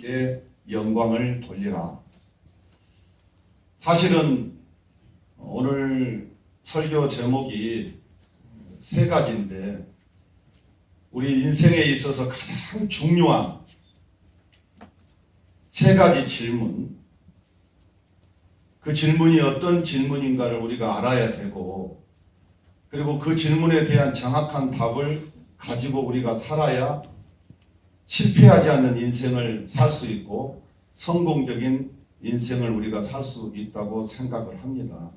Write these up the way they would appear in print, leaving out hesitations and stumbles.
하나님께 영광을 돌리라. 사실은 오늘 설교 제목이 세 가지인데 우리 인생에 있어서 가장 중요한 세 가지 질문, 그 질문이 어떤 질문인가를 우리가 알아야 되고, 그리고 그 질문에 대한 정확한 답을 가지고 우리가 살아야 실패하지 않는 인생을 살 수 있고 성공적인 인생을 우리가 살 수 있다고 생각을 합니다.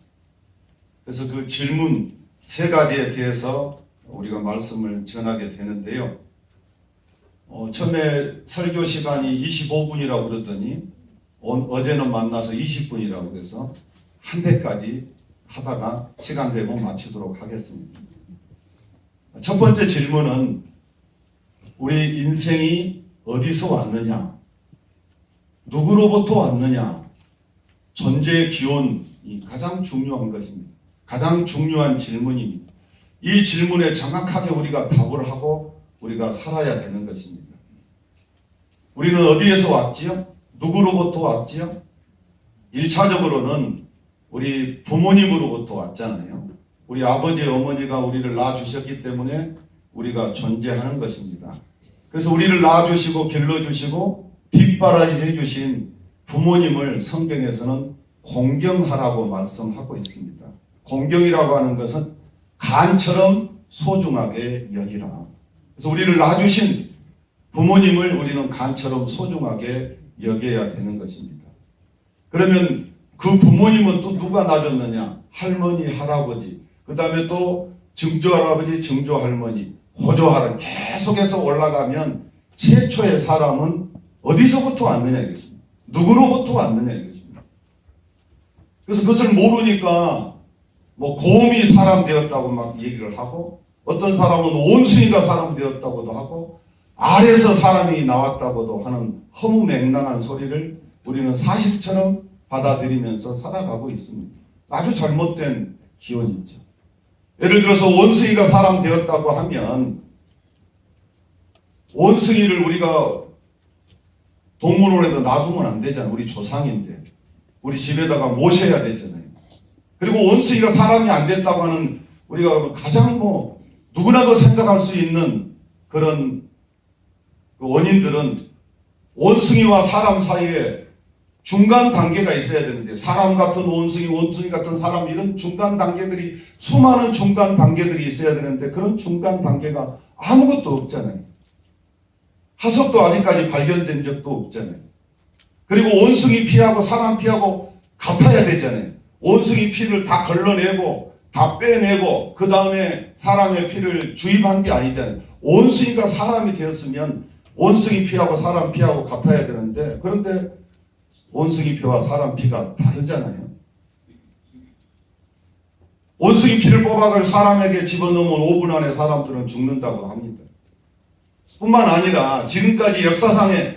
그래서 그 질문 세 가지에 대해서 우리가 말씀을 전하게 되는데요. 처음에 설교 시간이 25분이라고 그러더니 어제는 만나서 20분이라고 그래서 한 대까지 하다가 시간 되면 마치도록 하겠습니다. 첫 번째 질문은 우리 인생이 어디서 왔느냐, 누구로부터 왔느냐, 존재의 기원이 가장 중요한 것입니다. 가장 중요한 질문입니다. 이 질문에 정확하게 우리가 답을 하고 우리가 살아야 되는 것입니다. 우리는 어디에서 왔지요? 누구로부터 왔지요? 1차적으로는 우리 부모님으로부터 왔잖아요. 우리 아버지, 어머니가 우리를 낳아주셨기 때문에 우리가 존재하는 것입니다. 그래서 우리를 낳아주시고 길러주시고 뒷바라지 해주신 부모님을 성경에서는 공경하라고 말씀하고 있습니다. 공경이라고 하는 것은 간처럼 소중하게 여기라. 그래서 우리를 낳아주신 부모님을 우리는 간처럼 소중하게 여겨야 되는 것입니다. 그러면 그 부모님은 또 누가 낳아줬느냐? 할머니, 할아버지, 그 다음에 또 증조할아버지, 증조할머니, 고조할아버지 계속해서 올라가면 최초의 사람은 어디서부터 왔느냐 이것입니다. 누구로부터 왔느냐 이것입니다. 그래서 그것을 모르니까 뭐 곰이 사람 되었다고 막 얘기를 하고, 어떤 사람은 원숭이가 사람 되었다고도 하고, 알에서 사람이 나왔다고도 하는 허무맹랑한 소리를 우리는 사실처럼 받아들이면서 살아가고 있습니다. 아주 잘못된 기원이죠. 예를 들어서 원숭이가 사람 되었다고 하면 원숭이를 우리가 동물원에도 놔두면 안 되잖아요. 우리 조상인데 우리 집에다가 모셔야 되잖아요. 그리고 원숭이가 사람이 안 됐다고 하는 우리가 가장 누구나도 생각할 수 있는 그런 그 원인들은 원숭이와 사람 사이에 중간 단계가 있어야 되는데, 사람 같은 원숭이, 원숭이 같은 사람, 이런 중간 단계들이, 수많은 중간 단계들이 있어야 되는데 그런 중간 단계가 아무것도 없잖아요. 화석도 아직까지 발견된 적도 없잖아요. 그리고 원숭이 피하고 사람 피하고 같아야 되잖아요. 원숭이 피를 다 걸러내고 다 빼내고 그 다음에 사람의 피를 주입한 게 아니잖아요. 원숭이가 사람이 되었으면 원숭이 피하고 사람 피하고 같아야 되는데, 그런데 원숭이 피와 사람 피가 다르잖아요. 원숭이 피를 뽑아서 사람에게 집어넣으면 5분 안에 사람들은 죽는다고 합니다. 뿐만 아니라 지금까지 역사상에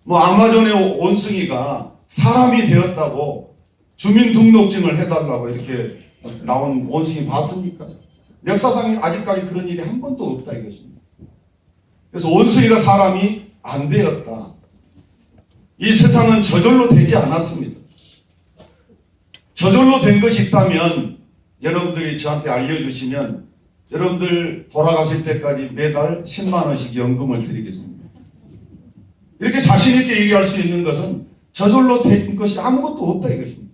아마존의 원숭이가 사람이 되었다고 주민등록증을 해달라고 이렇게 나온 원숭이 봤습니까? 역사상에 아직까지 그런 일이 한 번도 없다 이것입니다. 그래서 원숭이가 사람이 안 되었다. 이 세상은 저절로 되지 않았습니다. 저절로 된 것이 있다면 여러분들이 저한테 알려주시면 여러분들 돌아가실 때까지 매달 10만 원씩 연금을 드리겠습니다. 이렇게 자신 있게 얘기할 수 있는 것은 저절로 된 것이 아무것도 없다 이것입니다.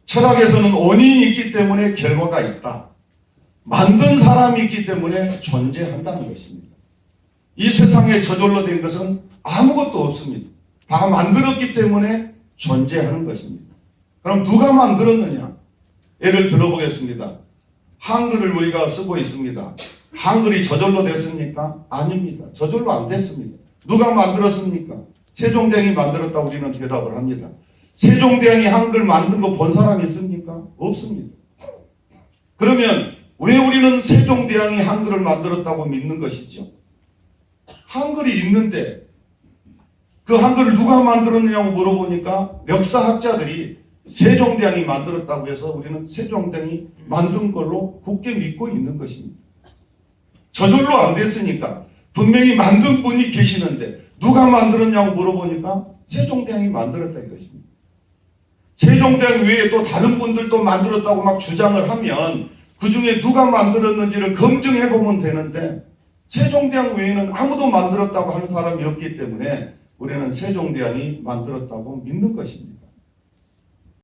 철학에서는 원인이 있기 때문에 결과가 있다. 만든 사람이 있기 때문에 존재한다는 것입니다. 이 세상에 저절로 된 것은 아무것도 없습니다. 다 만들었기 때문에 존재하는 것입니다. 그럼 누가 만들었느냐? 예를 들어보겠습니다. 한글을 우리가 쓰고 있습니다. 한글이 저절로 됐습니까? 아닙니다. 저절로 안 됐습니다. 누가 만들었습니까? 세종대왕이 만들었다고 우리는 대답을 합니다. 세종대왕이 한글 만든 거 본 사람이 있습니까? 없습니다. 그러면 왜 우리는 세종대왕이 한글을 만들었다고 믿는 것이죠? 한글이 있는데 그 한글을 누가 만들었느냐고 물어보니까 역사학자들이 세종대왕이 만들었다고 해서 우리는 세종대왕이 만든 걸로 굳게 믿고 있는 것입니다. 저절로 안 됐으니까 분명히 만든 분이 계시는데 누가 만들었냐고 물어보니까 세종대왕이 만들었다 이것입니다. 세종대왕 외에 또 다른 분들도 만들었다고 막 주장을 하면 그 중에 누가 만들었는지를 검증해 보면 되는데 세종대왕 외에는 아무도 만들었다고 하는 사람이 없기 때문에 우리는 세종대왕이 만들었다고 믿는 것입니다.